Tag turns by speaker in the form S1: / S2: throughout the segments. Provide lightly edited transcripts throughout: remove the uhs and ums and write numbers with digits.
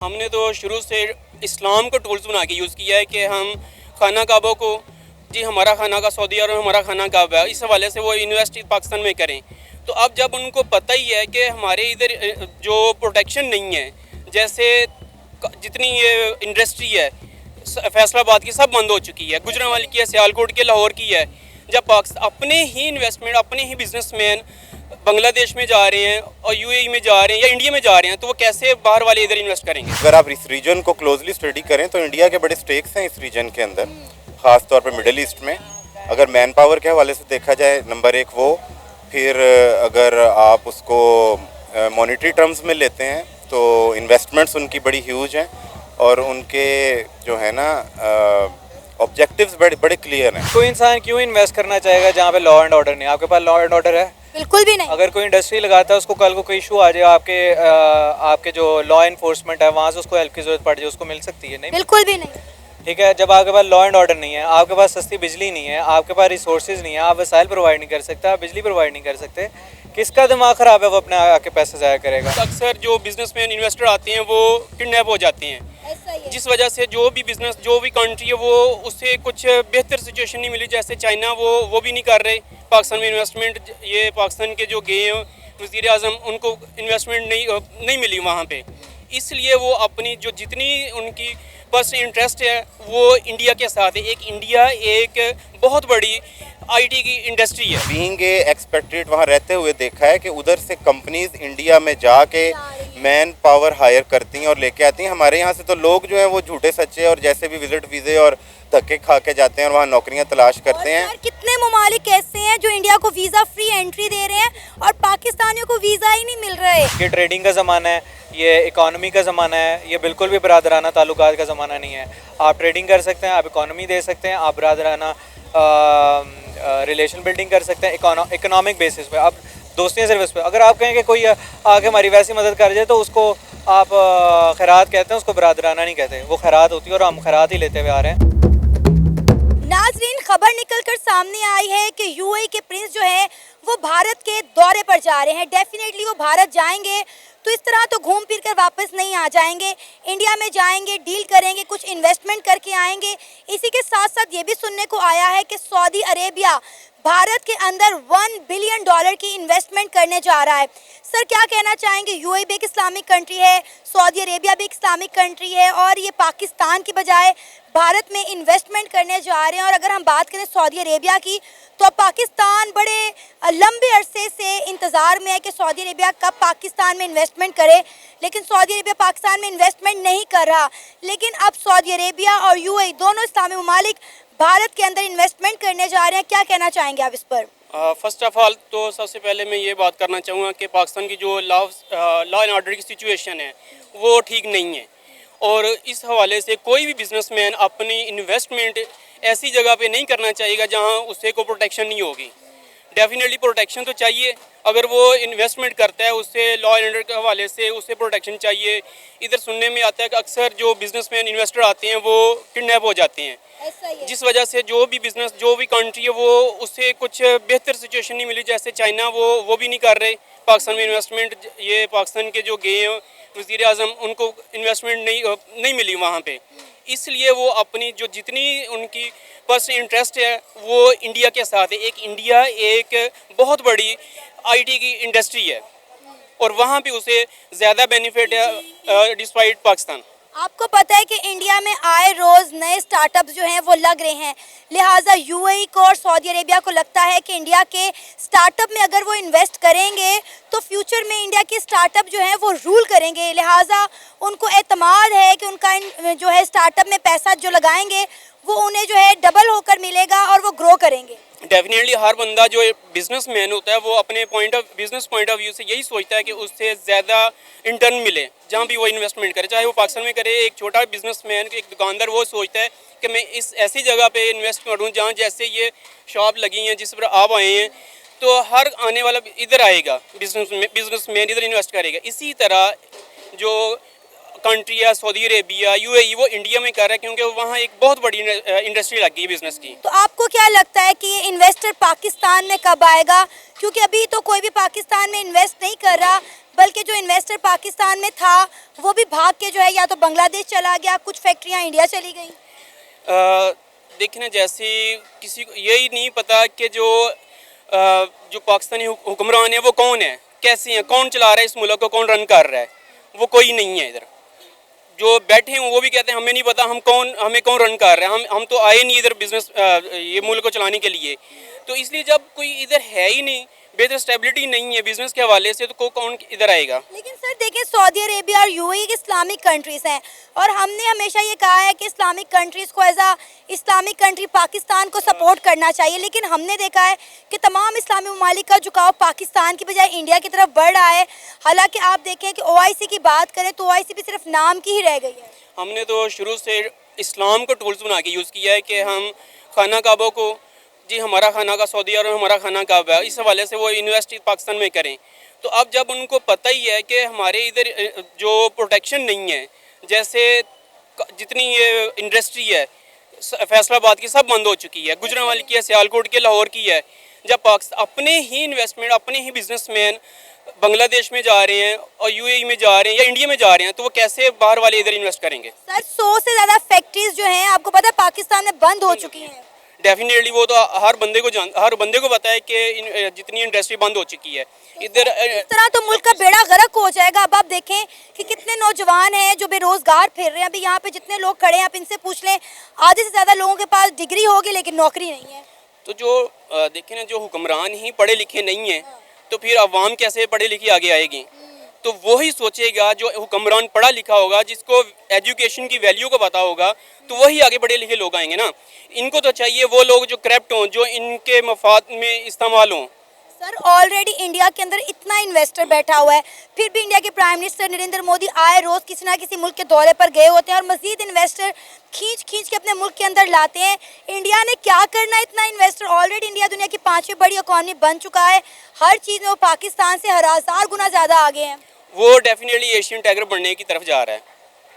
S1: हमने तो शुरू से इस्लाम को टूल्स बना के यूज़ किया है कि हम खाना काबा को जी हमारा खाना का सऊदी और हमारा खाना काबा है, इस हवाले से वो इन्वेस्ट पाकिस्तान में करें। तो अब जब उनको पता ही है कि हमारे इधर जो प्रोटेक्शन नहीं है, जैसे जितनी ये इंडस्ट्री है फैसलाबाद की सब बंद हो चुकी है, गुजरांवाले की है, सियालकोट की, लाहौर की है। जब पाकिस्तान अपने ही इन्वेस्टमेंट अपने ही बिजनेसमैन बांग्लादेश में जा रहे हैं और यूएई में जा रहे हैं या इंडिया में जा रहे हैं, तो वो कैसे बाहर वाले इधर इन्वेस्ट करेंगे।
S2: अगर आप इस रीजन को क्लोजली स्टडी करें तो इंडिया के बड़े स्टेक्स हैं इस रीजन के अंदर, ख़ास तौर पे मिडिल ईस्ट में। अगर मैन पावर के हवाले से देखा जाए नंबर एक वो, फिर अगर आप उसको मॉनेटरी टर्म्स में लेते हैं तो इन्वेस्टमेंट्स उनकी बड़ी ह्यूज हैं और उनके जो है ना ऑब्जेक्टिव्स बड़े क्लियर हैं।
S3: कोई इंसान क्यों इन्वेस्ट करना चाहेगा जहाँ पे लॉ एंड ऑर्डर नहीं? आपके पास लॉ एंड ऑर्डर है?
S4: बिल्कुल भी नहीं।
S3: अगर कोई इंडस्ट्री लगाता है, उसको कल को कोई इशू आ जाए, आपके जो लॉ एनफोर्समेंट है वहाँ से उसको हेल्प की जरूरत पड़ जाए, उसको मिल सकती है? नहीं,
S4: बिल्कुल भी नहीं।
S3: ठीक है। जब आपके पास लॉ एंड ऑर्डर नहीं है, आपके पास सस्ती बिजली नहीं है, आपके पास रिसोर्सेज नहीं है, आप वसाइल प्रोवाइड नहीं कर सकते, आप बिजली प्रोवाइड नहीं कर सकते, किसका दिमाग ख़राब है वो अपने आके पैसे ज़ाया करेगा?
S1: अक्सर जो बिजनेसमैन इन्वेस्टर आते हैं वो किडनैप हो जाते हैं, जिस वजह से जो भी बिजनेस जो भी कंट्री है वो उससे कुछ बेहतर सिचुएशन नहीं मिली। जैसे चाइना वो भी नहीं कर रहे पाकिस्तान में इन्वेस्टमेंट। ये पाकिस्तान के जो गए हैं वज़ीर आज़म, उनको इन्वेस्टमेंट नहीं मिली वहाँ पे, इसलिए वो अपनी जो जितनी उनकी पर्सनल इंटरेस्ट है वो इंडिया के साथ है। एक इंडिया एक बहुत बड़ी आईटी की इंडस्ट्री है।
S2: बीइंग ए एक्सपेक्टेड वहाँ रहते हुए देखा है कि उधर से कंपनीज इंडिया में जाके मैन पावर हायर करती हैं और लेके आती हैं। हमारे यहाँ से तो लोग जो हैं वो झूठे सच्चे और जैसे भी विजिट वीज़े और धक्के खा के जाते हैं और वहाँ नौकरियाँ तलाश करते हैं।
S4: कितने ममालिक ऐसे हैं जो इंडिया को वीज़ा फ्री एंट्री दे रहे हैं और पाकिस्तानियों को वीज़ा ही नहीं मिल रहे।
S3: ये ट्रेडिंग का ज़माना है, ये इकोनॉमी का ज़माना है, ये बिल्कुल भी बरादराना ताल्लुकात का ज़माना नहीं है। आप ट्रेडिंग कर सकते हैं, आप इकोनॉमी दे सकते हैं, आप बरादराना रिलेशन बिल्डिंग कर सकते हैं इकोनॉमिक बेसिस पे, आप दोस्ती सर्विस पे। अगर आप कहें कि कोई आके हमारी वैसी मदद कर जाए तो उसको आप खैरात कहते हैं, उसको बरादराना नहीं कहते। वो खैरात होती है और हम खैरात ही लेते हुए आ रहे हैं।
S4: नाज़रीन, खबर निकलकर सामने आई है कि यूएई के प्रिंस जो है वो भारत के दौरे पर जा रहे हैं। डेफिनेटली वो भारत जाएंगे तो इस तरह तो घूम फिर कर वापस नहीं आ जाएंगे, इंडिया में जाएंगे, डील करेंगे, कुछ इन्वेस्टमेंट करके आएंगे। इसी के साथ साथ ये भी सुनने को आया है कि सऊदी अरेबिया भारत के अंदर $1 बिलियन की इन्वेस्टमेंट करने जा रहा है। सर, क्या कहना चाहेंगे? यूएई भी एक इस्लामिक कंट्री है, सऊदी अरेबिया भी एक इस्लामिक कंट्री है और ये पाकिस्तान की बजाय भारत में इन्वेस्टमेंट करने जा रहे हैं। और अगर हम बात करें सऊदी अरेबिया की, तो पाकिस्तान बड़े लंबे अरसे से इंतज़ार में है कि सऊदी अरेबिया कब पाकिस्तान में इन्वेस्टमेंट करे, लेकिन सऊदी अरेबिया पाकिस्तान में इन्वेस्टमेंट नहीं कर रहा। लेकिन अब सऊदी अरेबिया और यूएई दोनों इस्लामी ममालिक भारत के अंदर इन्वेस्टमेंट करने जा रहे हैं। क्या कहना चाहेंगे आप इस पर?
S1: फर्स्ट ऑफ ऑल तो सबसे पहले मैं ये बात करना चाहूँगा कि पाकिस्तान की जो लॉ एंड ऑर्डर की सिचुएशन है वो ठीक नहीं है, और इस हवाले से कोई भी बिजनेसमैन अपनी इन्वेस्टमेंट ऐसी जगह पे नहीं करना चाहिएगा जहाँ उससे कोई प्रोटेक्शन नहीं होगी। डेफिनेटली प्रोटेक्शन तो चाहिए, अगर वो इन्वेस्टमेंट करता है उससे लॉ एंड ऑर्डर के हवाले से उसे प्रोटेक्शन चाहिए। इधर सुनने में आता है कि अक्सर जो बिजनेसमैन इन्वेस्टर आते हैं वो किडनैप हो जाते हैं, जिस वजह से जो भी बिजनेस जो भी कंट्री है वो उससे कुछ बेहतर सिचुएशन नहीं मिली। जैसे चाइना वो भी नहीं कर रहे पाकिस्तान में इन्वेस्टमेंट। ये पाकिस्तान के जो गए हैं वज़ीर आज़म, उनको इन्वेस्टमेंट नहीं मिली वहाँ पे, इसलिए वो अपनी जो जितनी उनकी पर्सनल इंटरेस्ट है वो इंडिया के साथ है। एक इंडिया एक बहुत बड़ी आईटी की इंडस्ट्री है और वहाँ पे उसे ज़्यादा बेनिफिट है डिस्पाइट पाकिस्तान।
S4: आपको पता है कि इंडिया में आए रोज़ नए स्टार्टअप्स जो हैं वो लग रहे हैं, लिहाजा यूएई को और सऊदी अरेबिया को लगता है कि इंडिया के स्टार्टअप में अगर वो इन्वेस्ट करेंगे तो फ्यूचर में इंडिया के स्टार्टअप जो हैं वो रूल करेंगे। लिहाजा उनको एतमाद है कि उनका जो है स्टार्टअप में पैसा जो लगाएंगे वो उन्हें जो है डबल होकर मिलेगा और वो ग्रो करेंगे।
S1: डेफिनेटली हर बंदा जो बिजनेसमैन होता है वो अपने बिजनेस पॉइंट ऑफ व्यू से यही सोचता है कि उससे ज़्यादा इंटर्न मिले जहाँ भी वो इन्वेस्टमेंट करे, चाहे वो पाकिस्तान में करे। एक छोटा बिजनेसमैन, एक दुकानदार, वो सोचता है कि मैं इस ऐसी जगह पे इन्वेस्ट करूँ जहाँ जैसे ये शॉप लगी हैं जिस पर आप आए हैं, तो हर आने वाला इधर आएगा, बिजनेसमैन इधर इन्वेस्ट करेगा। इसी तरह जो कंट्री है सऊदी अरेबिया, यूएई, वो इंडिया में कर रहा है क्योंकि वहाँ एक बहुत बड़ी इंडस्ट्री लग गई है बिजनेस की।
S4: तो आपको क्या लगता है कि ये इन्वेस्टर पाकिस्तान में कब आएगा? क्योंकि अभी तो कोई भी पाकिस्तान में इन्वेस्ट नहीं कर रहा, बल्कि जो इन्वेस्टर पाकिस्तान में था वो भी भाग के जो है या तो बांग्लादेश चला गया, कुछ फैक्ट्रियां इंडिया चली गई।
S1: देखना जैसे किसी को यही नहीं पता कि जो पाकिस्तानी हुक्मरान है वो कौन है, कैसे हैं, कौन चला रहा है इस मुल्क को, कौन रन कर रहा है, वो कोई नहीं है इधर। जो बैठे हैं वो भी कहते हैं हमें नहीं पता हमें कौन रन कर रहा है, हम तो आए नहीं इधर बिजनेस ये मुल्क को चलाने के लिए। तो इसलिए जब कोई इधर है ही नहीं, बेहतर स्टेबिलिटी नहीं है बिजनेस के हवाले से, तो कौन इधर आएगा।
S4: लेकिन सर देखिए, सऊदी अरेबिया और यूएई इस्लामिक कंट्रीज हैं और हमने हमेशा ये कहा है कि इस्लामिक कंट्रीज़ को एज आ इस्लामिक कंट्री पाकिस्तान को सपोर्ट करना चाहिए, लेकिन हमने देखा है कि तमाम इस्लामी ममालिक का झुकाव पाकिस्तान की बजाय इंडिया की तरफ बढ़ रहा है। हालांकि आप देखें कि ओआईसी की बात करें तो ओआईसी भी सिर्फ नाम की ही रह गई है।
S1: हमने तो शुरू से इस्लाम को टूल्स बना के यूज़ किया है कि हम खाना काबा को, जी हमारा खाना का सऊदी और हमारा खाना काबा है, इस हवाले से वो इन्वेस्ट पाकिस्तान में करें। तो अब जब उनको पता ही है कि हमारे इधर जो प्रोटेक्शन नहीं है, जैसे जितनी ये इंडस्ट्री है फैसलाबाद की सब बंद हो चुकी है, गुजरांवाला की है, सियालकोट की, लाहौर की है। जब पाकिस्तान अपने ही इन्वेस्टमेंट, अपने ही बिजनेसमैन बांग्लादेश में जा रहे हैं और यूएई में जा रहे हैं या इंडिया में जा रहे हैं, तो वो कैसे बाहर वाले इधर इन्वेस्ट करेंगे।
S4: सर 100 से ज़्यादा फैक्ट्रीज जो हैं आपको पता है पाकिस्तान में बंद हो चुकी हैं।
S1: डेफिनेटली वो तो हर बंदे को पता है कि जितनी इंडस्ट्री बंद हो चुकी है इधर।
S4: इस तरह तो मुल्क का बेड़ा गर्क हो जाएगा। अब आप देखें कि कितने नौजवान हैं जो बेरोजगार फिर रहे हैं। अभी यहाँ पे जितने लोग खड़े हैं आप इनसे पूछ लें, आधे से ज़्यादा लोगों के पास डिग्री होगी लेकिन नौकरी नहीं है।
S1: तो जो देखें ना, जो हुक्मरान ही पढ़े लिखे नहीं हैं, तो फिर अवाम कैसे पढ़े लिखे आगे आएगी। तो वही सोचेगा जो हुक्मरान पढ़ा लिखा होगा, जिसको एजुकेशन की वैल्यू को पता होगा, तो वही आगे पढ़े लिखे लोग आएंगे ना। इनको तो चाहिए वो लोग जो करप्ट हों, जो इनके मफाद में इस्तेमाल हों।
S4: सर ऑलरेडी इंडिया के अंदर इतना इन्वेस्टर बैठा हुआ है, फिर भी इंडिया के प्राइम मिनिस्टर नरेंद्र मोदी आए रोज़ किसी ना किसी मुल्क के दौरे पर गए होते हैं और मजीद इन्वेस्टर खींच के अपने मुल्क के अंदर लाते हैं। इंडिया ने क्या करना है इतना इन्वेस्टर? ऑलरेडी इंडिया दुनिया की 5वीं बड़ी इकॉनमी बन चुका है, हर चीज़ में वो पाकिस्तान से 1000 गुना ज़्यादा आगे हैं।
S1: वो डेफिनेटली एशियन टाइगर बनने की तरफ जा रहा है,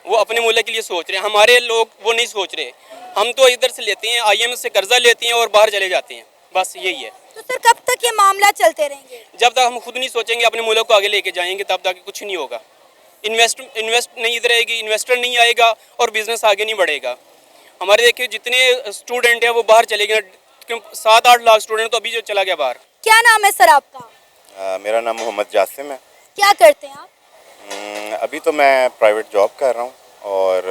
S1: वो अपने मुल्क के लिए सोच रहे हैं। हमारे लोग वो नहीं सोच रहे। हम तो इधर से लेते हैं, IMF से कर्जा लेते हैं और बाहर चले जाते हैं, बस यही है।
S4: तो सर कब तक ये मामला चलते रहेंगे?
S1: जब तक हम खुद नहीं सोचेंगे, अपने मुल्क को आगे लेके जाएंगे, तब तक कुछ नहीं होगा। इन्वेस्ट नहीं इधर आएगी, इन्वेस्टर नहीं आएगा और बिजनेस आगे नहीं बढ़ेगा। हमारे देखिए जितने स्टूडेंट हैं वो बाहर चले गए, 7-8 लाख स्टूडेंट तो अभी जो चला गया बाहर।
S4: क्या नाम है सर आपका?
S2: मेरा नाम मोहम्मद जासिम है।
S4: क्या करते हैं आप?
S2: अभी तो मैं प्राइवेट जॉब कर रहा हूँ और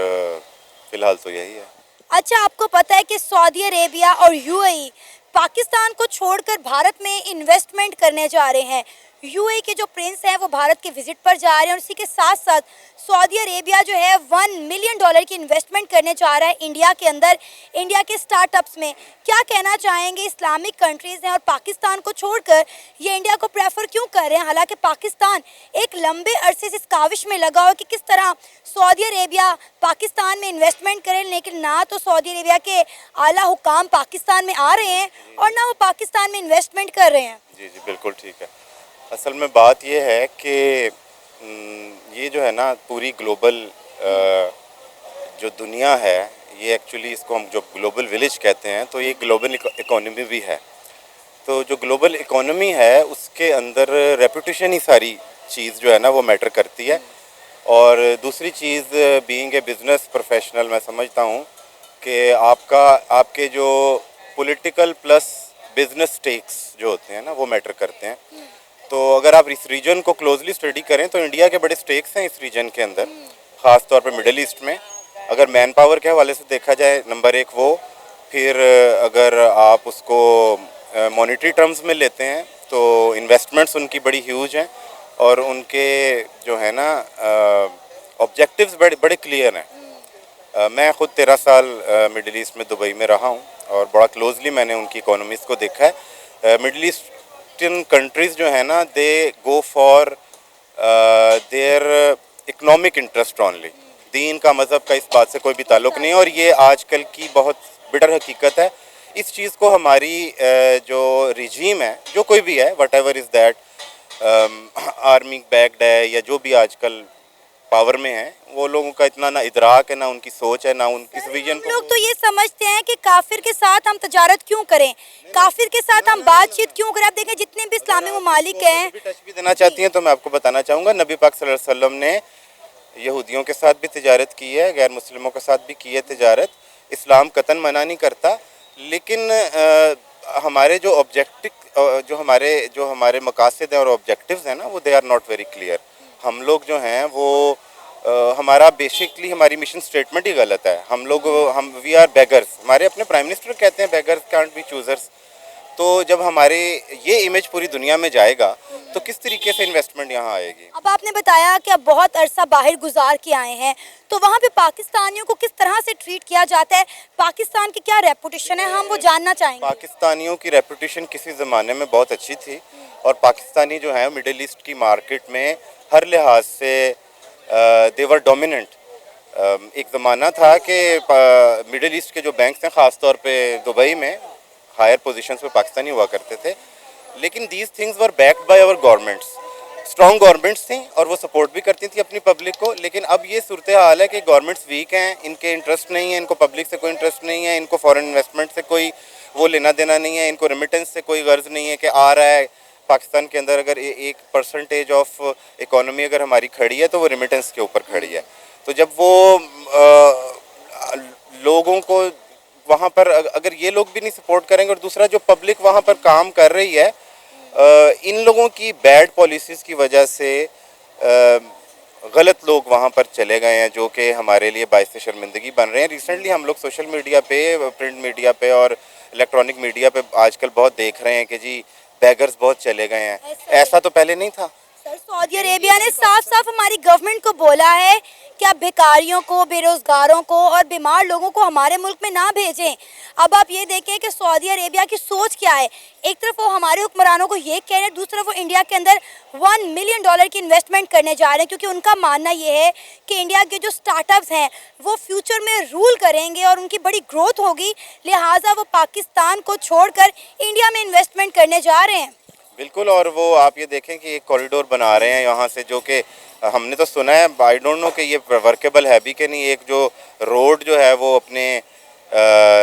S2: फ़िलहाल तो यही है।
S4: अच्छा, आपको पता है कि सऊदी अरेबिया और यूएई पाकिस्तान को छोड़कर भारत में इन्वेस्टमेंट करने जा रहे हैं। यूएई के जो प्रिंस हैं वो भारत के विजिट पर जा रहे हैं और इसी के साथ साथ सऊदी अरेबिया जो है $1 मिलियन की इन्वेस्टमेंट करने जा रहा है इंडिया के अंदर, इंडिया के स्टार्टअप्स में। क्या कहना चाहेंगे? इस्लामिक कंट्रीज़ हैं और पाकिस्तान को छोड़कर ये इंडिया को प्रेफर क्यों कर रहे हैं? हालांकि पाकिस्तान एक लंबे अरसे से इस काविश में लगा हो कि किस तरह सऊदी अरेबिया पाकिस्तान में इन्वेस्टमेंट करें, लेकिन ना तो सऊदी अरेबिया के आला हुकाम पाकिस्तान में आ रहे हैं और ना वो पाकिस्तान में इन्वेस्टमेंट कर रहे हैं।
S2: जी बिल्कुल ठीक है। असल में बात ये है कि ये जो है ना पूरी ग्लोबल जो दुनिया है, ये एक्चुअली इसको हम जो ग्लोबल विलेज कहते हैं, तो ये ग्लोबल इकोनॉमी भी है। तो जो ग्लोबल इकोनॉमी है उसके अंदर रेपुटेशन ही सारी चीज़ जो है ना वो मैटर करती है। और दूसरी चीज़ बीइंग ए बिज़नेस प्रोफेशनल मैं समझता हूँ कि आपके जो पॉलिटिकल प्लस बिज़नेस स्टेक्स जो होते हैं ना वो मैटर करते हैं। तो अगर आप इस रीजन को क्लोजली स्टडी करें तो इंडिया के बड़े स्टेक्स हैं इस रीजन के अंदर, ख़ास तौर पे मिडिल ईस्ट में। अगर मैन पावर के हवाले से देखा जाए, नंबर 1 वो, फिर अगर आप उसको मॉनेटरी टर्म्स में लेते हैं तो इन्वेस्टमेंट्स उनकी बड़ी ह्यूज हैं और उनके जो है ना ऑब्जेक्टिव्स बड़े क्लियर हैं। मैं ख़ुद 13 साल मिडिल ईस्ट में दुबई में रहा हूँ और बड़ा क्लोजली मैंने उनकी इकोनॉमीज़ को देखा है। मिडिल ईस्टर्न कंट्रीज़ जो है ना, they go for their economic interest only. दीन का, मज़हब का इस बात से कोई भी ताल्लुक़ नहीं है और ये आजकल की बहुत बिटर हकीकत है। इस चीज़ को हमारी जो रिजीम है, जो कोई भी है, what ever is that, army backed है या जो भी आजकल पावर में हैं, वो लोगों का इतना ना इदराक है, ना उनकी सोच है, ना उनकी इस विजन
S4: हम
S2: को।
S4: लोग तो ये समझते हैं कि काफिर के साथ हम तजारत क्यों करें, काफिर के साथ हम बातचीत क्यों करें। आप देखें जितने भी इस्लामी ममालिक हैं,
S2: भी टच भी देना चाहती हैं तो मैं आपको बताना चाहूँगा, नबी पाक सल्लल्लाहु अलैहि वसल्लम ने यहूदियों के साथ भी तिजारत की है, गैर मुस्लिमों के साथ भी की है तिजारत। इस्लाम कतन मना नहीं करता, लेकिन हमारे जो ऑब्जेक्टिव जो हमारे मकासद हैं और ऑब्जेक्टिव्स हैं ना, वो they are not very clear. हम लोग जो हैं वो हमारा बेसिकली हमारी मिशन स्टेटमेंट ही गलत है। हम वी आर बेगर्स। हमारे अपने प्राइम मिनिस्टर कहते हैं बेगर्स कांट बी चूजर्स। तो जब हमारे ये इमेज पूरी दुनिया में जाएगा तो किस तरीके से इन्वेस्टमेंट यहाँ आएगी।
S4: अब आपने बताया कि अब बहुत अरसा बाहर गुजार के आए हैं, तो वहाँ पे पाकिस्तानियों को किस तरह से ट्रीट किया जाता है, पाकिस्तान की क्या रेपुटेशन है, हम वो जानना चाहेंगे।
S2: पाकिस्तानियों की रेपुटेशन किसी ज़माने में बहुत अच्छी थी, और पाकिस्तानी जो है मिडिल ईस्ट की मार्केट में हर लिहाज से देवर डोमिनेंट। एक ज़माना था कि मिडिल ईस्ट के जो बैंक्स हैं, ख़ास तौर पे दुबई में हायर पोजीशंस पे पाकिस्तानी हुआ करते थे, लेकिन these things were backed by our governments. Strong governments थी और वो सपोर्ट भी करती थी अपनी पब्लिक को। लेकिन अब ये सूरत हाल है कि गवर्नमेंट्स वीक हैं, इनके इंटरेस्ट नहीं है, इनको पब्लिक से कोई इंटरेस्ट नहीं है, इनको फॉरेन इन्वेस्टमेंट से कोई वो लेना देना नहीं है, इनको रेमिटेंस से कोई गर्ज नहीं है कि आ रहा है पाकिस्तान के अंदर। अगर 1% ऑफ इकोनॉमी अगर हमारी खड़ी है तो वो रेमिटेंस के ऊपर खड़ी है। तो जब वो लोगों को वहाँ पर अगर ये लोग भी नहीं सपोर्ट करेंगे, और दूसरा जो पब्लिक वहाँ पर काम कर रही है, इन लोगों की बैड पॉलिसीज़ की वजह से गलत लोग वहाँ पर चले गए हैं, जो कि हमारे लिए बाइस शर्मिंदगी बन रहे हैं। रिसेंटली हम लोग सोशल मीडिया पे, प्रिंट मीडिया पे और इलेक्ट्रॉनिक मीडिया पे आजकल बहुत देख रहे हैं कि जी बैगर्स बहुत चले गए हैं। ऐसा तो पहले नहीं था।
S4: सर, सऊदी अरेबिया ने साफ साफ हमारी गवर्नमेंट को बोला है कि आप भिखारियों को, बेरोजगारों को और बीमार लोगों को हमारे मुल्क में ना भेजें। अब आप ये देखें कि सऊदी अरेबिया की सोच क्या है। एक तरफ वो हमारे हुक्मरानों को ये कह रहे हैं, दूसरी तरफ वो इंडिया के अंदर $1 मिलियन की इन्वेस्टमेंट करने जा रहे हैं, क्योंकि उनका मानना ये है कि इंडिया के जो स्टार्टअप्स हैं वो फ्यूचर में रूल करेंगे और उनकी बड़ी ग्रोथ होगी, लिहाजा वो पाकिस्तान को छोड़कर इंडिया में इन्वेस्टमेंट करने जा रहे हैं।
S2: बिल्कुल। और वो आप ये देखें कि एक कॉरिडोर बना रहे हैं यहाँ से, जो कि हमने तो सुना है, आई डोंट नो कि ये वर्केबल है भी कि नहीं। एक जो रोड जो है वो अपने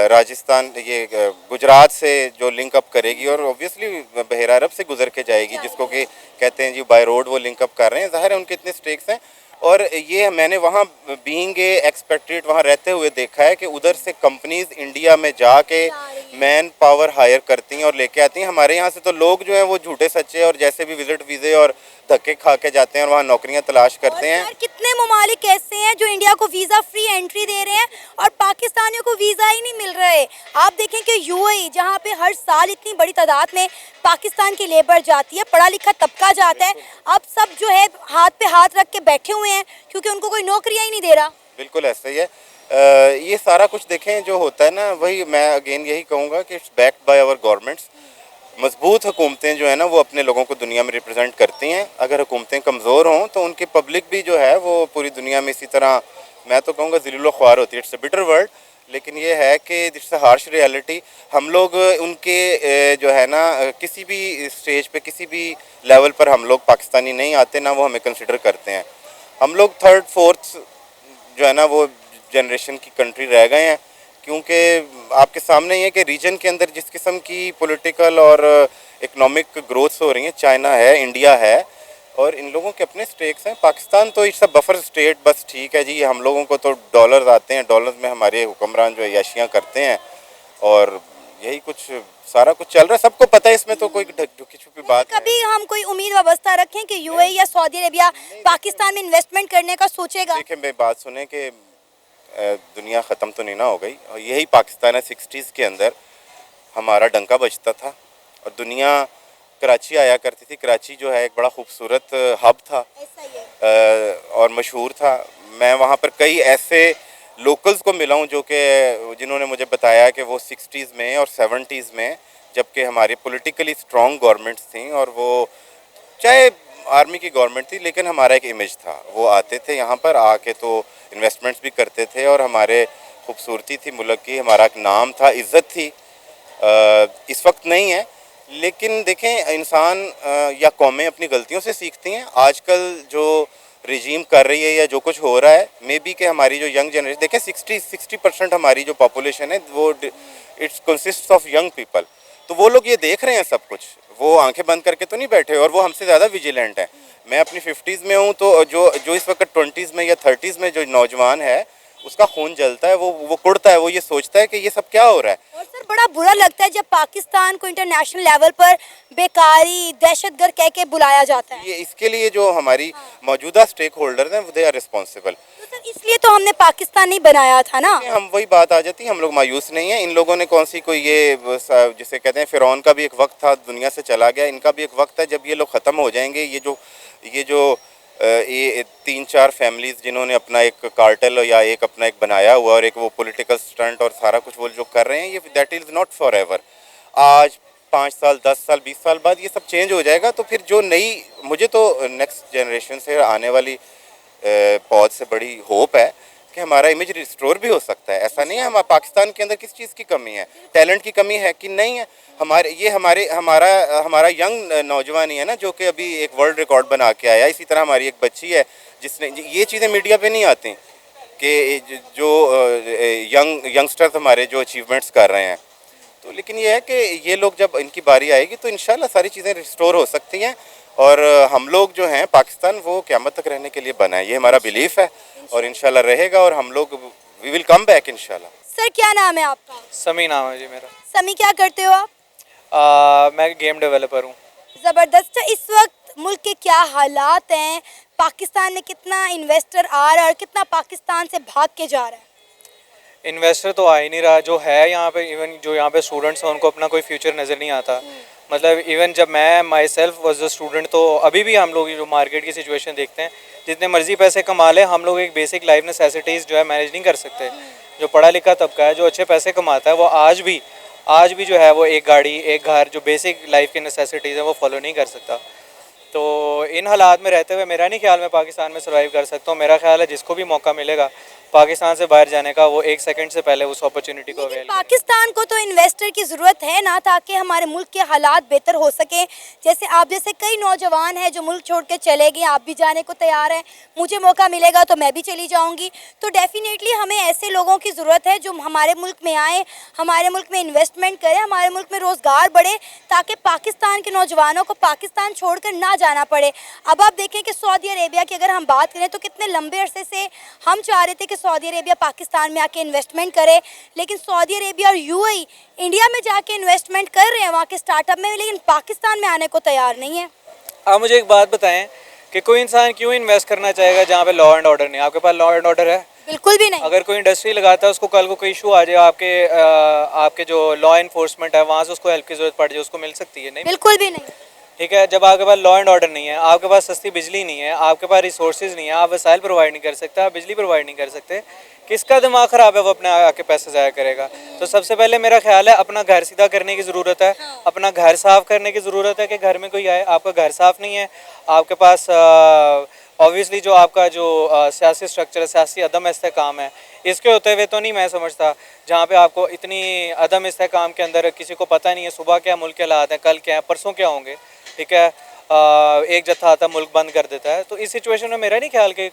S2: राजस्थान, ये गुजरात से जो लिंक अप करेगी और ऑब्वियसली बहरा अरब से गुजर के जाएगी, जिसको कि कहते हैं जी बाय रोड वो लिंक अप कर रहे हैं। ज़ाहिर है उनके इतने स्टेक्स हैं। और ये मैंने वहाँ बीइंग ए एक्सपेट्रिएट वहाँ रहते हुए देखा है कि उधर से कंपनीज इंडिया में जाके मैन पावर हायर करती हैं और लेके आती हैं। हमारे यहाँ से तो लोग जो हैं वो झूठे सच्चे और जैसे भी विजिट वीज़े और धक्के खा के जाते हैं और वहाँ नौकरियाँ तलाश करते हैं।
S4: और कितने ममालिक ऐसे हैं जो इंडिया को वीज़ा फ्री एंट्री दे रहे हैं और पाकिस्तानियों को वीज़ा ही नहीं मिल रहे। आप देखें कि यूएई, जहाँ पे हर साल इतनी बड़ी तादाद में पाकिस्तान की लेबर जाती है, पढ़ा लिखा तबका जाता है, अब सब जो है हाथ पे हाथ रख के बैठे हुए हैं क्योंकि उनको कोई नौकरियाँ ही नहीं दे रहा।
S2: बिल्कुल ऐसा ही है। ये सारा कुछ देखें जो होता है ना, वही मैं अगेन यही कहूँगा कि it's backed by our governments. मजबूत हुकूमतें जो है ना वो अपने लोगों को दुनिया में रिप्रेजेंट करती हैं। अगर हुकूमतें कमज़ोर हों तो उनकी पब्लिक भी जो है वो पूरी दुनिया में इसी तरह, मैं तो कहूँगा ज़िल्लुल ख्वार होती है। इट्स अ बिटर वर्ड, लेकिन ये है कि इट्स अ हार्श रियलिटी। हम लोग उनके जो है ना किसी भी स्टेज पे, किसी भी लेवल पर हम लोग पाकिस्तानी नहीं आते, ना वो हमें कंसिडर करते हैं। हम लोग थर्ड फोर्थ जो है ना वो जनरेशन की कंट्री रह गए हैं, क्योंकि आपके सामने ही है कि रीजन के अंदर जिस किस्म की पॉलिटिकल और इकोनॉमिक ग्रोथ हो रही है, चाइना है, इंडिया है, और इन लोगों के अपने स्टेक्स हैं। पाकिस्तान तो इट्स अ बफर स्टेट, बस ठीक है जी, हम लोगों को तो डॉलर्स आते हैं, डॉलर्स में हमारे हुक्मरान जो याशियाँ करते हैं, और यही कुछ सारा कुछ चल रहा है। सबको पता है, इसमें तो कोई ढुकी छुपी बात है।
S4: कभी हम कोई उम्मीद व्यवस्था रखें कि यूएई या सऊदी अरेबिया पाकिस्तान में इन्वेस्टमेंट करने का सोचेगा?
S2: देखिए मेरी बात सुने कि दुनिया ख़त्म तो नहीं ना हो गई, और यही पाकिस्तान है। 60s के अंदर हमारा डंका बजता था और दुनिया कराची आया करती थी। कराची जो है एक बड़ा खूबसूरत हब था और मशहूर था। मैं वहाँ पर कई ऐसे लोकल्स को मिला हूँ जो कि जिन्होंने मुझे बताया कि वो 60s में और 70s में, जबकि हमारी पॉलिटिकली स्ट्रॉन्ग गवर्नमेंट्स थी और वो चाहे आर्मी की गवर्नमेंट थी, लेकिन हमारा एक इमेज था। वो आते थे यहाँ पर, आके तो इन्वेस्टमेंट्स भी करते थे और हमारे खूबसूरती थी मुल्क की, हमारा एक नाम था, इज़्ज़त थी। इस वक्त नहीं है, लेकिन देखें इंसान या कौमें अपनी गलतियों से सीखती हैं। आजकल जो रिजीम कर रही है या जो कुछ हो रहा है, मे बी कि हमारी जो यंग जनरेशन, देखें 60% हमारी जो पॉपुलेशन है वो it's consist of young people, तो वो लोग ये देख रहे हैं सब कुछ, वो आंखें बंद करके तो नहीं बैठे और वो हमसे ज़्यादा विजिलेंट है। मैं अपनी 50s में हूँ, तो जो इस वक्त 20s में या 30s में जो नौजवान है उसका खून जलता है, वो कुड़ता है, वो ये सोचता है कि ये सब क्या हो रहा है।
S4: और सर बड़ा बुरा लगता है जब पाकिस्तान को इंटरनेशनल लेवल पर बेकारी दहशतगर्द कह के बुलाया जाता है।
S2: ये इसके लिए जो हमारी मौजूदा स्टेक होल्डर्स हैं दे आर रिस्पॉन्सिबल।
S4: तो सर इसलिए तो हमने पाकिस्तान नहीं बनाया था ना।
S2: हम वही बात आ जाती है, हम लोग मायूस नहीं है। इन लोगों ने कौन सी कोई ये जिसे कहते हैं फिरौन का भी एक वक्त था, दुनिया से चला गया, इनका भी एक वक्त है जब ये लोग ख़त्म हो जाएंगे। ये जो ये 3-4 फैमिलीज़ जिन्होंने अपना एक कार्टेल या एक अपना एक बनाया हुआ और एक वो पॉलिटिकल स्टंट और सारा कुछ वो जो कर रहे हैं, ये that is not for ever. आज 5 साल 10 साल 20 साल बाद ये सब चेंज हो जाएगा, तो फिर जो नई, मुझे तो नेक्स्ट जनरेशन से आने वाली पौध से बड़ी होप है कि हमारा इमेज रिस्टोर भी हो सकता है। ऐसा नहीं है हम पाकिस्तान के अंदर किस चीज़ की कमी है, टैलेंट की कमी है कि नहीं है। हमारा यंग नौजवान ही है ना जो कि अभी एक वर्ल्ड रिकॉर्ड बना के आया। इसी तरह हमारी एक बच्ची है जिसने, ये चीज़ें मीडिया पे नहीं आती कि जो यंगस्टर्स हमारे जो अचीवमेंट्स कर रहे हैं, तो लेकिन ये है कि ये लोग जब इनकी बारी आएगी तो इंशाल्लाह सारी चीज़ें रिस्टोर हो सकती हैं और हम लोग जो हैं पाकिस्तान वो क़यामत तक रहने के लिए बना है, ये हमारा बिलीफ है और इंशाल्लाह रहेगा और हम लोग वी विल कम बैक इंशाल्लाह।
S4: सर क्या नाम है आपका?
S3: समी नाम है जी मेरा।
S4: समी क्या करते हो आप?
S3: मैं गेम डेवलपर हूँ।
S4: ज़बरदस्त। इस वक्त मुल्क के क्या हालात हैं, पाकिस्तान में कितना इन्वेस्टर आ रहा है और कितना पाकिस्तान से भाग के जा रहा है?
S3: इन्वेस्टर तो आ ही नहीं रहा, जो है यहाँ पे, इवन जो यहाँ पे स्टूडेंट्स हैं उनको अपना कोई फ्यूचर नज़र नहीं आता। मतलब इवन जब मैं my self was a student, तो अभी भी हम लोग जो मार्केट की सिचुएशन देखते हैं, जितने मर्जी पैसे कमा लें, हम लोग एक बेसिक लाइफ नेसेसिटीज़ जो है मैनेज नहीं कर सकते। जो पढ़ा लिखा तबका है, जो अच्छे पैसे कमाता है, वो आज भी जो है वो एक गाड़ी, एक घर, जो बेसिक लाइफ की नेसेसिटीज़ है वो फॉलो नहीं कर सकता। तो इन हालात में रहते हुए मेरा नहीं ख्याल मैं पाकिस्तान में सर्वाइव कर सकता हूँ। मेरा ख्याल है जिसको भी मौका मिलेगा पाकिस्तान से बाहर जाने का, वो 1 सेकंड से पहले उस अपॉर्चुनिटी को अवेल।
S4: पाकिस्तान को तो इन्वेस्टर की ज़रूरत है ना, ताकि हमारे मुल्क के हालात बेहतर हो सके। जैसे आप जैसे कई नौजवान हैं जो मुल्क छोड़ के चले गए, आप भी जाने को तैयार हैं, मुझे मौका मिलेगा तो मैं भी चली जाऊंगी। तो डेफिनेटली हमें ऐसे लोगों की ज़रूरत है जो हमारे मुल्क में आए, हमारे मुल्क में इन्वेस्टमेंट करें, हमारे मुल्क में रोज़गार बढ़े, ताकि पाकिस्तान के नौजवानों को पाकिस्तान छोड़कर ना जाना पड़े। अब आप देखें कि सऊदी अरेबिया की अगर हम बात करें तो कितने लंबे अरसे से हम चाह रहे थे कि सऊदी अरेबिया पाकिस्तान में आके इन्वेस्टमेंट करे, लेकिन सऊदी अरेबिया और यूएई इंडिया में जाके इन्वेस्टमेंट कर रहे हैं वहाँ के स्टार्टअप में, लेकिन पाकिस्तान में आने को तैयार नहीं है।
S3: आप मुझे एक बात बताएं कि कोई इंसान क्यों इन्वेस्ट करना चाहेगा जहाँ पे लॉ एंड ऑर्डर नहीं? आपके पास लॉ एंड ऑर्डर है?
S4: बिल्कुल भी नहीं।
S3: अगर कोई इंडस्ट्री लगाता है, उसको कल को कोई इशू आ जाए, आपके जो लॉ इन्फोर्समेंट है वहाँ से उसको हेल्प की जरूरत पड़ जाए, उसको मिल सकती है? नहीं,
S4: बिल्कुल भी नहीं।
S3: ठीक है। जब आपके पास लॉ एंड ऑर्डर नहीं है, आपके पास सस्ती बिजली नहीं है, आपके पास रिसोर्सेज नहीं है, आप वसाइल प्रोवाइड नहीं कर सकते, आप बिजली प्रोवाइड नहीं कर सकते, किसका दिमाग ख़राब है वो अपने आके पैसे ज़ाया करेगा? तो सबसे पहले मेरा ख्याल है अपना घर सीधा करने की ज़रूरत है, अपना घर साफ़ करने की ज़रूरत है कि घर में कोई आए, आपका घर साफ़ नहीं है, आपके पास ऑब्वियसली जो आपका जो सियासी स्ट्रक्चर है, सियासी अदम इस्तेहकाम है, इसके होते हुए तो नहीं मैं समझता, जहाँ पे आपको इतनी अदम इस्तेहकाम के अंदर किसी को पता नहीं है सुबह क्या मुल्क के हालात हैं, कल क्या है, परसों क्या होंगे, ठीक है, एक जत्था आता मुल्क बंद कर देता है। तो इस सिचुएशन में मेरा नहीं ख्याल कि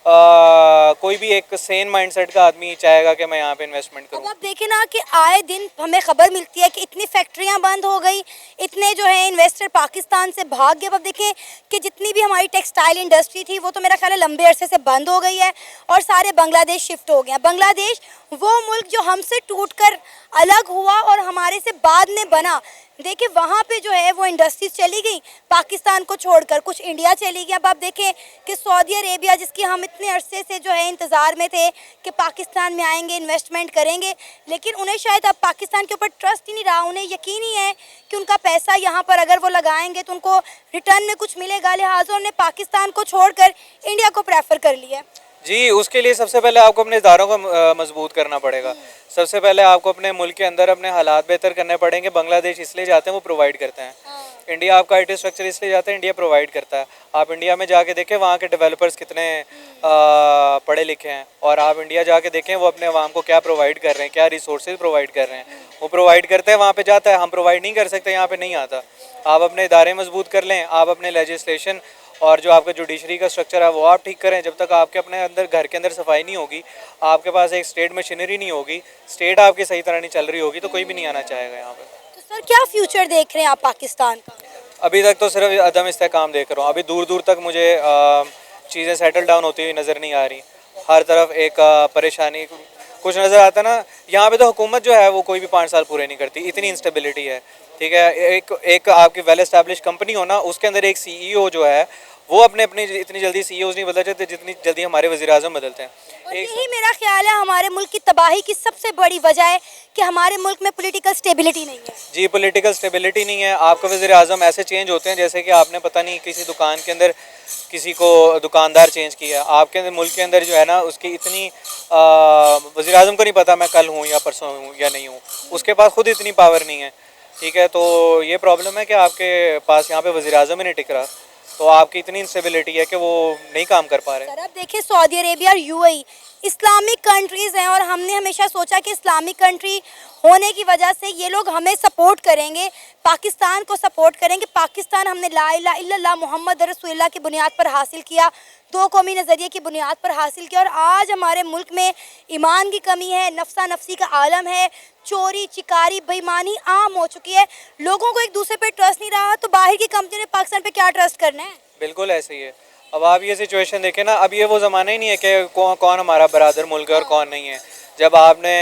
S3: कोई भी एक सेन माइंडसेट का आदमी चाहेगा कि मैं यहाँ पे इन्वेस्टमेंट करूँ।
S4: अब आप देखें ना कि आए दिन हमें खबर मिलती है कि इतनी फैक्ट्रियाँ बंद हो गई, इतने जो है इन्वेस्टर पाकिस्तान से भाग गए। अब देखें कि जितनी भी हमारी टेक्सटाइल इंडस्ट्री थी वो तो मेरा ख्याल है लंबे अरसे से बंद हो गई है और सारे बांग्लादेश शिफ्ट हो गए हैं। बांग्लादेश वो मुल्क जो हमसे टूटकर अलग हुआ और हमारे से बाद में बना, देखिए वहाँ पे जो है वो इंडस्ट्रीज चली गई पाकिस्तान को छोड़कर, कुछ इंडिया चली गई। अब आप देखें कि सऊदी अरेबिया जिसकी हम इतने अरसे से जो है इंतज़ार में थे कि पाकिस्तान में आएंगे इन्वेस्टमेंट करेंगे, लेकिन उन्हें शायद अब पाकिस्तान के ऊपर ट्रस्ट ही नहीं रहा, उन्हें यकीन ही है कि उनका पैसा यहाँ पर अगर वो लगाएंगे तो उनको रिटर्न में कुछ मिलेगा, लिहाजा उन्होंने पाकिस्तान को छोड़कर इंडिया को प्रेफर कर लिया।
S3: जी, उसके लिए सबसे पहले आपको अपने इदारों को मजबूत करना पड़ेगा। सबसे पहले आपको अपने मुल्क के अंदर अपने हालात बेहतर करने पड़ेंगे। बांग्लादेश इसलिए जाते हैं वो प्रोवाइड करते हैं, इंडिया आपका आईटी स्ट्रक्चर इसलिए जाता है इंडिया प्रोवाइड करता है। आप इंडिया में जाके देखें वहाँ के डेवलपर्स कितने पढ़े लिखे हैं, और आप इंडिया जाके देखें वो अपने अवाम को क्या प्रोवाइड कर रहे हैं, क्या रिसोर्सेज प्रोवाइड कर रहे हैं। वो प्रोवाइड करते हैं वहाँ पे जाता है, हम प्रोवाइड नहीं कर सकते, यहाँ पे नहीं आता। आप अपने इदारे मजबूत कर लें, आप अपने लेजिस्लेशन और जो आपका जुडिशरी का स्ट्रक्चर है वो आप ठीक करें। जब तक आपके अपने अंदर घर के अंदर सफाई नहीं होगी, आपके पास एक स्टेट मशीनरी नहीं होगी, स्टेट आपकी सही तरह नहीं चल रही होगी, तो कोई भी नहीं आना चाहेगा यहाँ पे।
S4: तो सर क्या फ्यूचर देख रहे हैं आप पाकिस्तान का?
S3: अभी तक तो सिर्फ अदम इस्तेहकाम देख रहा हूँ। अभी दूर दूर तक मुझे चीज़ें सेटल डाउन होती हुई नज़र नहीं आ रही। हर तरफ एक परेशानी कुछ नज़र आता ना। यहाँ पे तो हुकूमत जो है वो कोई भी 5 साल पूरे नहीं करती, इतनी इंस्टेबिलिटी है। ठीक है, एक आपकी वेल एस्टैब्लिश कंपनी हो ना, उसके अंदर एक सीईओ जो है वो अपने अपनी इतनी जल्दी सीईओज नहीं बदलते जितनी जल्दी हमारे वज़ीर-ए-आज़म बदलते हैं।
S4: और यही मेरा ख्याल है हमारे मुल्क की तबाही की सबसे बड़ी वजह है कि हमारे मुल्क में पॉलिटिकल स्टेबिलिटी नहीं है।
S3: जी, पॉलिटिकल स्टेबिलिटी नहीं है। आपका वज़ीर-ए-आज़म ऐसे चेंज होते हैं जैसे कि आपने पता नहीं किसी दुकान के अंदर किसी को दुकानदार चेंज किया। आपके अंदर मुल्क के अंदर जो है ना, उसकी इतनी वज़ीर-ए-आज़म को नहीं पता मैं कल हूँ या परसों हूँ या नहीं हूँ, उसके पास खुद इतनी पावर नहीं है। ठीक है, तो ये प्रॉब्लम है कि आपके पास यहाँ पे वज़ीर-ए-आज़म ही नहीं टिक रहा, तो आपकी इतनी इंस्टेबिलिटी है कि वो नहीं काम कर पा रहे।
S4: सर अब देखिए सऊदी अरेबिया और यूएई इस्लामिक कंट्रीज़ हैं और हमने हमेशा सोचा कि इस्लामिक कंट्री होने की वजह से ये लोग हमें सपोर्ट करेंगे, पाकिस्तान को सपोर्ट करेंगे। पाकिस्तान हमने ला इलाहा इल्लल्लाह मोहम्मद रसूलुल्लाह की बुनियाद पर हासिल किया, दो कौमी नज़रिए की बुनियाद पर हासिल किया। और आज हमारे मुल्क में ईमान की कमी है, नफ्सा नफसी का आलम है, चोरी चिकारी बेईमानी आम हो चुकी है, लोगों को एक दूसरे पे ट्रस्ट नहीं रहा, तो बाहर की कंपनी ने पाकिस्तान पे क्या ट्रस्ट करना है?
S3: बिल्कुल ऐसे ही है। अब आप ये सिचुएशन देखें ना, अब ये वो ज़माना ही नहीं है कि कौन हमारा बरादर मुल्क है और कौन नहीं है। जब आपने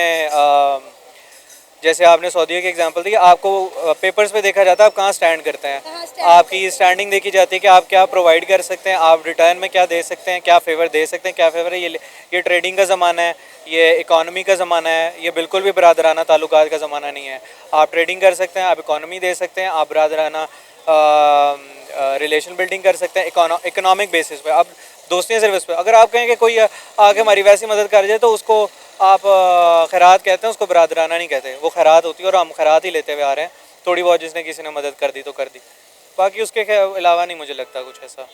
S3: जैसे आपने सऊदीया की एग्जांपल दी, आपको पेपर्स पे देखा जाता है आप कहाँ स्टैंड करते हैं, आपकी स्टैंडिंग देखी जाती है कि आप क्या प्रोवाइड कर सकते हैं, आप रिटर्न में क्या दे सकते हैं, क्या फेवर दे सकते हैं, क्या फेवर है। ये ट्रेडिंग का ज़माना है, ये इकॉनमी का ज़माना है, ये बिल्कुल भी बरादराना ताल्लुकात का ज़माना नहीं है। आप ट्रेडिंग कर सकते हैं, आप इकॉनमी दे सकते हैं, आप बरादराना रिलेशन बिल्डिंग कर सकते हैं इकोनॉमिक बेसिस पे। अब दोस्ती सर्विस पे अगर आप कहें कि कोई आके हमारी वैसी मदद कर जाए तो उसको आप खैरात कहते हैं, उसको बरादराना नहीं कहते। वो खैरात होती है और हम खैरात ही लेते हुए आ रहे हैं। थोड़ी बहुत जिसने किसी ने मदद कर दी तो कर दी, बाकी उसके अलावा नहीं मुझे लगता कुछ ऐसा।